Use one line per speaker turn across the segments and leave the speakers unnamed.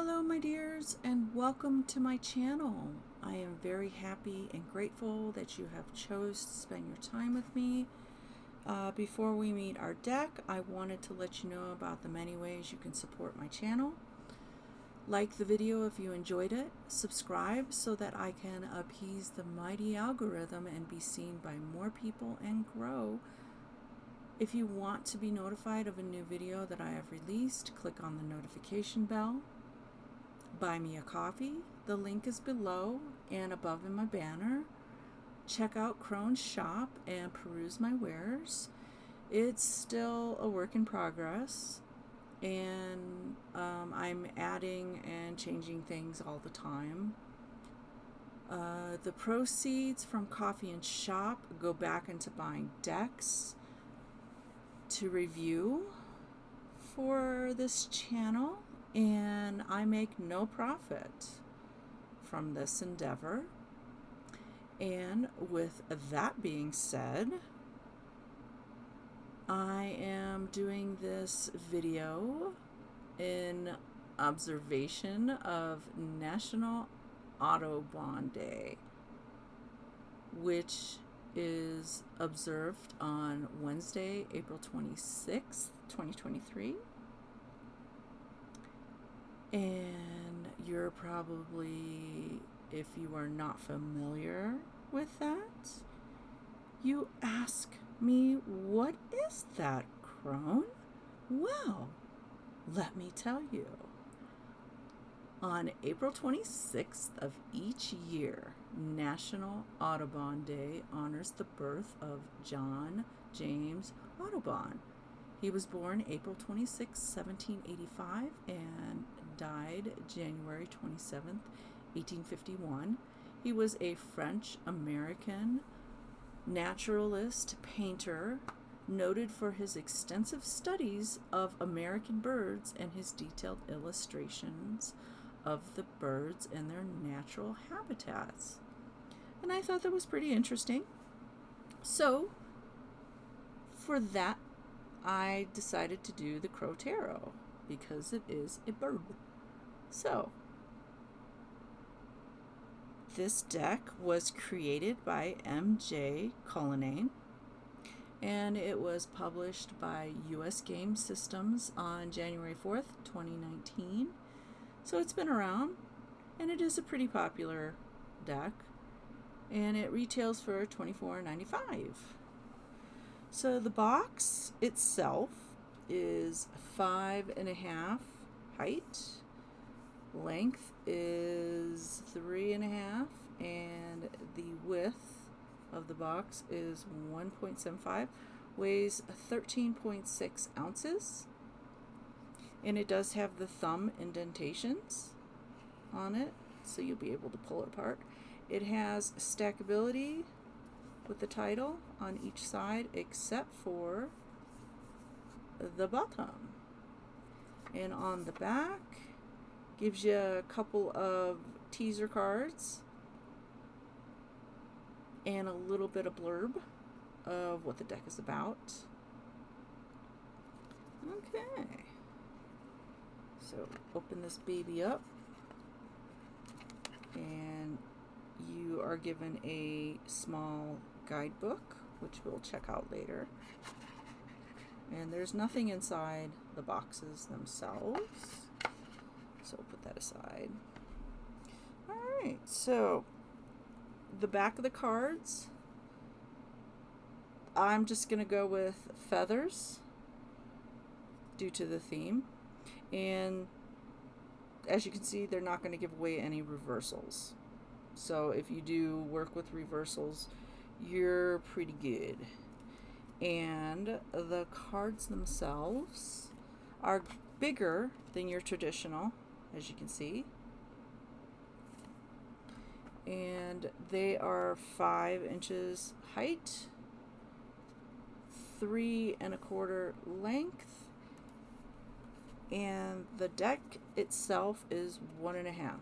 Hello my dears, and welcome to my channel. I am very happy and grateful that you have chose to spend your time with me. Before we meet our deck, I wanted to let you know about the many ways you can support my channel. Like the video if you enjoyed it, subscribe so that I can appease the mighty algorithm and be seen by more people and grow. If you want to be notified of a new video that I have released, click on the notification bell. Buy me a coffee. The link is below and above in my banner. Check out Crone's shop and peruse my wares. It's still a work in progress, and I'm adding and changing things all the time. The proceeds from coffee and shop go back into buying decks to review for this channel, and I make no profit from this endeavor. And with that being said, I am doing this video in observation of National Audubon Day, which is observed on Wednesday, April 26th, 2023. And you're probably, if you are not familiar with that, you ask me, what is that, Crone? Well, let me tell you. On April 26th of each year, National Audubon Day honors the birth of John James Audubon. He was born April 26, 1785, and died January 27, 1851. He was a French-American naturalist, painter, noted for his extensive studies of American birds and his detailed illustrations of the birds in their natural habitats. And I thought that was pretty interesting. So, for that, I decided to do the Crow Tarot because it is a bird. So, this deck was created by MJ Cullinane, and it was published by US Game Systems on January 4th, 2019. So it's been around, and it is a pretty popular deck, and it retails for $24.95. So the box itself is 5.5 height, length is 3.5, and the width of the box is 1.75, weighs 13.6 ounces, and it does have the thumb indentations on it, so you'll be able to pull it apart. It has stackability with the title on each side except for the bottom. And on the back gives you a couple of teaser cards and a little bit of blurb of what the deck is about. Okay, so open this baby up, and you are given a small guidebook, which we'll check out later. And there's nothing inside the boxes themselves, so we'll put that aside. Alright, so the back of the cards, I'm just going to go with feathers due to the theme. And as you can see, they're not going to give away any reversals. So if you do work with reversals, you're pretty good. And the cards themselves are bigger than your traditional, as you can see. And they are 5 inches height, 3.25 length, and the deck itself is 1.5.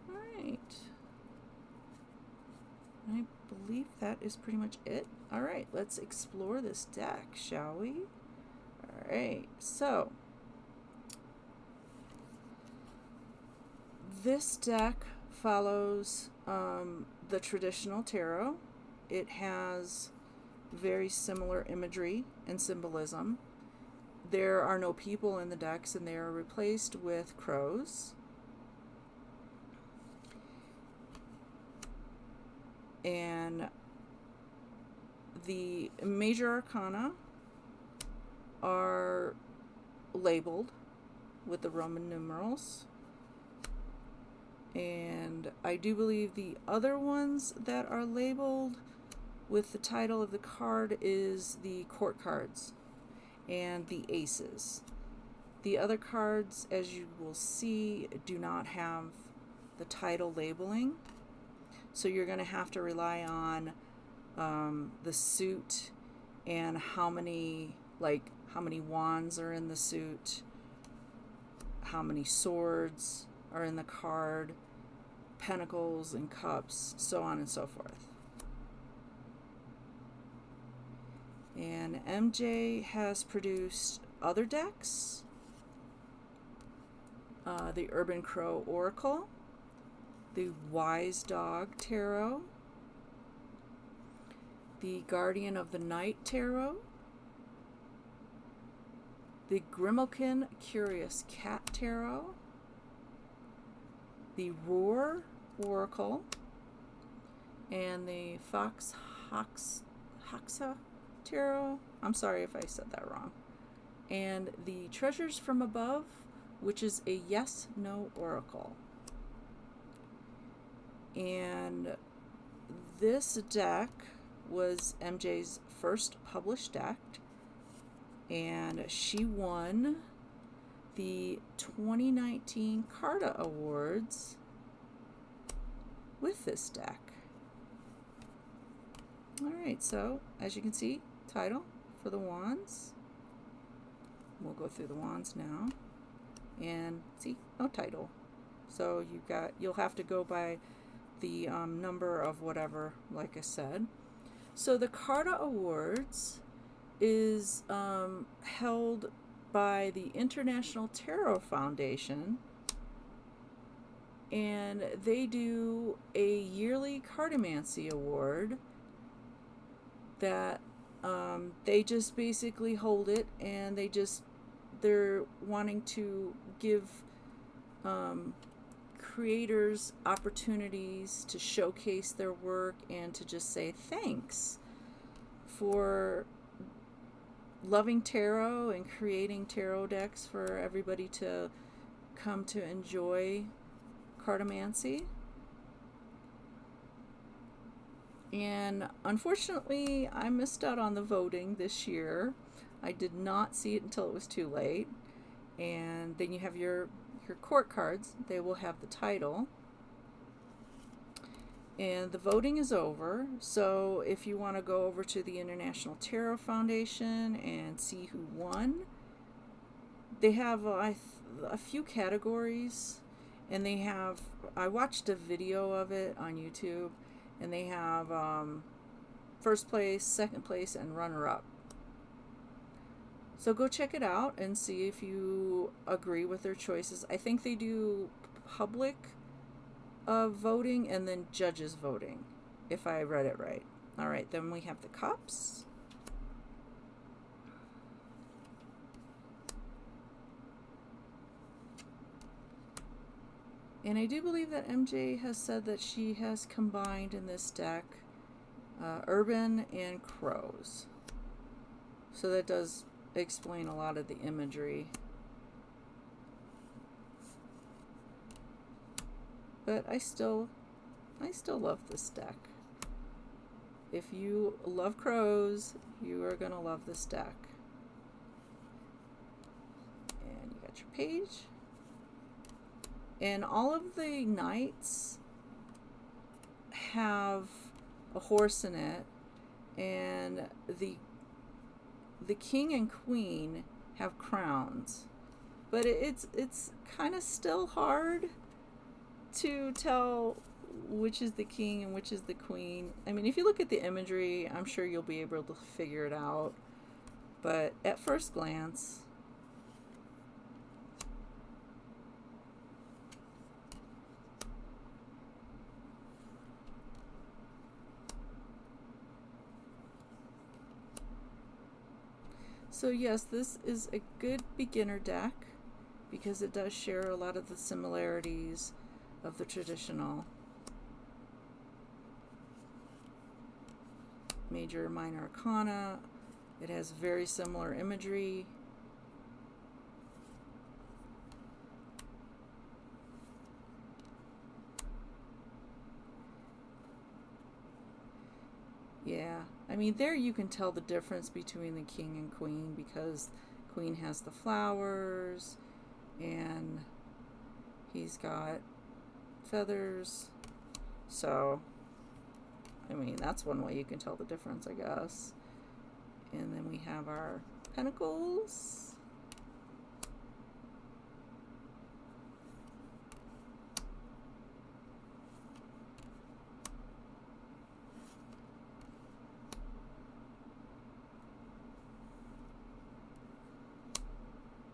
Alright. I believe that is pretty much it. Alright, let's explore this deck, shall we? Alright, so This deck follows the traditional tarot. It has very similar imagery and symbolism. There are no people in the decks, and they are replaced with crows. And the major arcana are labeled with the Roman numerals. And I do believe the other ones that are labeled with the title of the card is the court cards and the aces. The other cards, as you will see, do not have the title labeling. So you're going to have to rely on the suit and how many wands are in the suit, how many swords are in the card, pentacles and cups, so on and so forth. And MJ has produced other decks, the Urban Crow Oracle, the Wise Dog Tarot, the Guardian of the Night Tarot, the Grimalkin Curious Cat Tarot, the Roar Oracle, and the Fox Hoxa Tarot. I'm sorry if I said that wrong. And the Treasures from Above, which is a yes-no oracle. And this deck was MJ's first published deck, and she won the 2019 Carta Awards with this deck. Alright, so as you can see, title for the wands. We'll go through the wands now. And see, no title. So you'll have to go by the number of whatever, like I said. So the Carta Awards is held by the International Tarot Foundation, and they do a yearly cartomancy award that they just basically hold it, and they're wanting to give creators opportunities to showcase their work and to just say thanks for loving tarot and creating tarot decks for everybody to come to enjoy cartomancy. And unfortunately, I missed out on the voting this year. I did not see it until it was too late. And then you have your court cards. They will have the title. And the voting is over. So if you want to go over to the International Tarot Foundation and see who won, they have a few categories. And I watched a video of it on YouTube. And they have first place, second place, and runner-up. So go check it out and see if you agree with their choices. I think they do public voting and then judges voting, if I read it right. All right, then we have the cups. And I do believe that MJ has said that she has combined in this deck urban and crows. So that does explain a lot of the imagery. But I still love this deck. If you love crows, you are going to love this deck. And you got your page. And all of the knights have a horse in it, and the king and queen have crowns. But it's kind of still hard to tell which is the king and which is the queen. I mean, if you look at the imagery, I'm sure you'll be able to figure it out. But at first glance, So yes, this is a good beginner deck because it does share a lot of the similarities of the traditional Major Minor Arcana. It has very similar imagery. Yeah, I mean, there you can tell the difference between the king and queen because queen has the flowers and he's got feathers. So, I mean, that's one way you can tell the difference, I guess. And then we have our pentacles.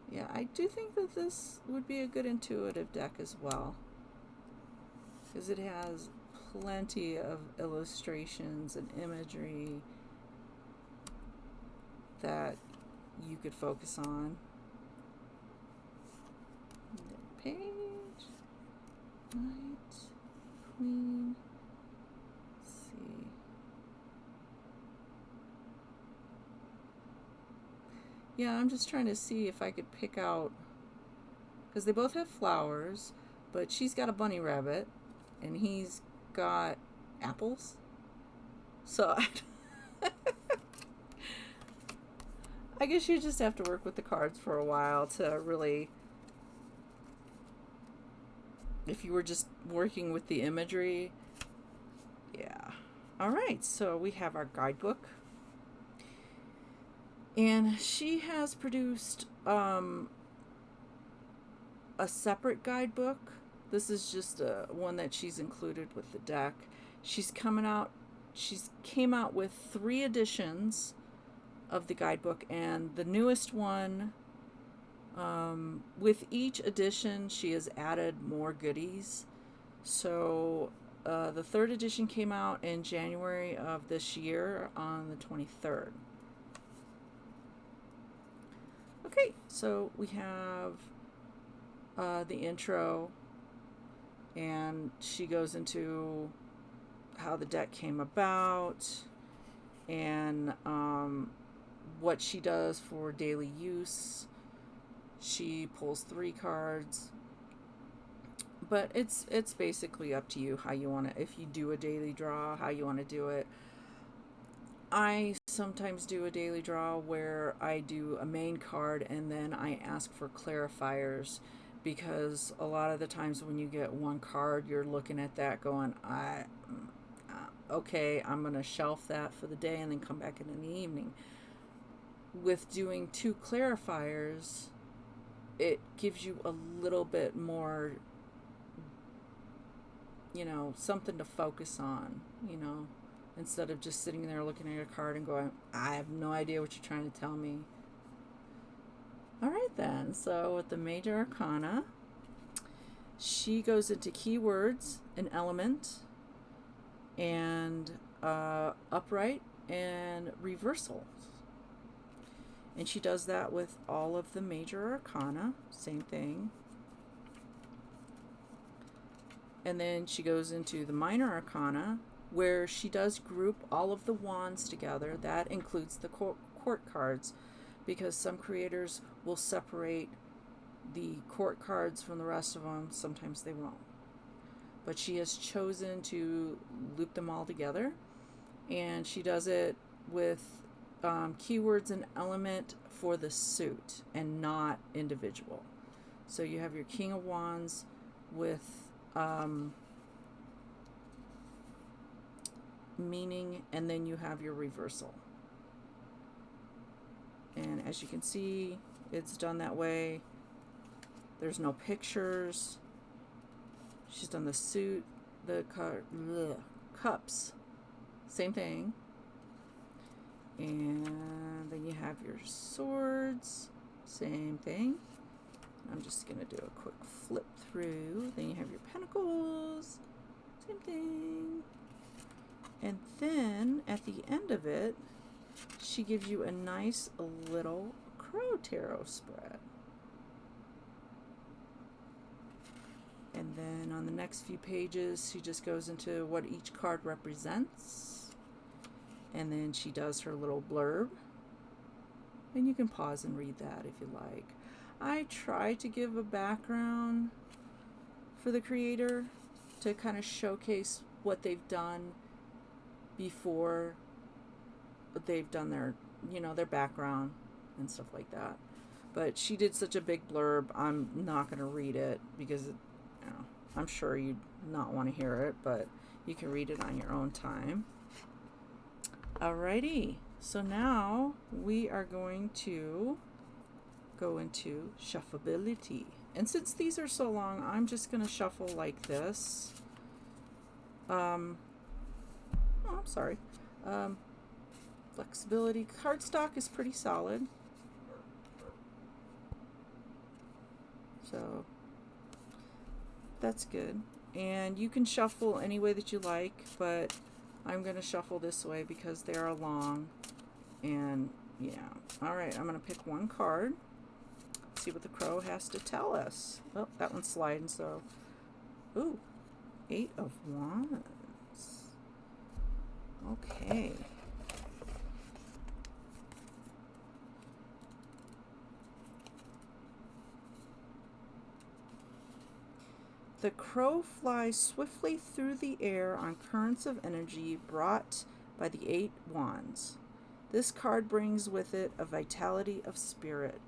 Yeah, I do think that this would be a good intuitive deck as well, because it has plenty of illustrations and imagery that you could focus on. Page, Knight, Queen. Let's see. Yeah, I'm just trying to see if I could pick out, because they both have flowers, but she's got a bunny rabbit and he's got apples. So I guess you just have to work with the cards for a while to really, if you were just working with the imagery. Yeah. All right, so we have our guidebook. And she has produced a separate guidebook. This is just one that she's included with the deck. She's came out with 3 editions of the guidebook, and the newest one, with each edition, she has added more goodies. So the 3rd edition came out in January of this year on the 23rd. Okay, so we have the intro, and she goes into how the deck came about and what she does for daily use. She pulls 3 cards, but it's basically up to you how you want to, if you do a daily draw, how you want to do it. I sometimes do a daily draw where I do a main card and then I ask for clarifiers, because a lot of the times when you get one card, you're looking at that going, okay, I'm going to shelf that for the day and then come back in the evening. With doing 2 clarifiers, it gives you a little bit more, something to focus on, instead of just sitting there looking at your card and going, I have no idea what you're trying to tell me. All right then, so with the Major Arcana, she goes into keywords, an element, and upright and reversals. And she does that with all of the Major Arcana, same thing. And then she goes into the Minor Arcana, where she does group all of the wands together. That includes the court cards, because some creators will separate the court cards from the rest of them. Sometimes they won't. But she has chosen to loop them all together, and she does it with keywords and element for the suit and not individual. So you have your King of Wands with meaning, and then you have your reversal. And as you can see, it's done that way. There's no pictures. She's done the suit, the cups, same thing. And then you have your swords, same thing. I'm just going to do a quick flip through. Then you have your pentacles, same thing. And then at the end of it, she gives you a nice little crow tarot spread. And then on the next few pages, she just goes into what each card represents. And then she does her little blurb. And you can pause and read that if you like. I try to give a background for the creator to kind of showcase what they've done before they've done their, their background and stuff like that. But she did such a big blurb, I'm not going to read it because I'm sure you'd not want to hear it, but you can read it on your own time. Alrighty, so now we are going to go into shuffleability. And since these are so long, I'm just going to shuffle like this. Flexibility. Cardstock is pretty solid. So that's good. And you can shuffle any way that you like, but I'm going to shuffle this way because they are long. And yeah. Alright, I'm going to pick one card. See what the crow has to tell us. Oh, that one's sliding, so. Ooh, 8 of Wands. Okay. The crow flies swiftly through the air on currents of energy brought by the 8 Wands. This card brings with it a vitality of spirit.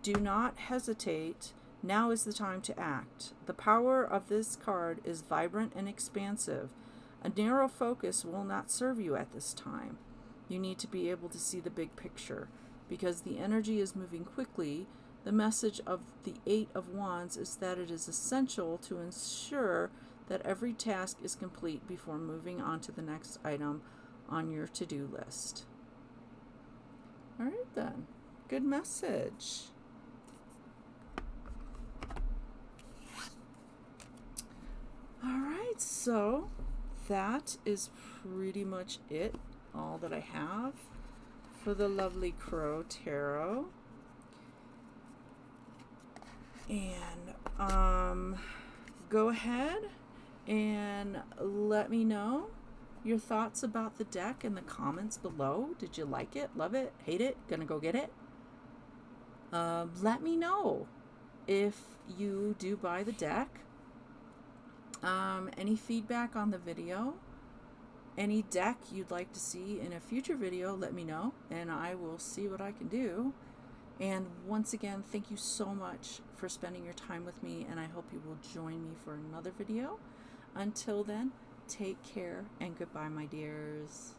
Do not hesitate. Now is the time to act. The power of this card is vibrant and expansive. A narrow focus will not serve you at this time. You need to be able to see the big picture. Because the energy is moving quickly, the message of the 8 of Wands is that it is essential to ensure that every task is complete before moving on to the next item on your to-do list. All right then. Good message. All right, so that is pretty much it, all that I have for the lovely Crow Tarot. And go ahead and let me know your thoughts about the deck in the comments below. Did you like it, love it, hate it, gonna go get it? Let me know if you do buy the deck. Any feedback on the video, any deck you'd like to see in a future video, let me know and I will see what I can do. And once again, thank you so much for spending your time with me, and I hope you will join me for another video. Until then, take care and goodbye, my dears.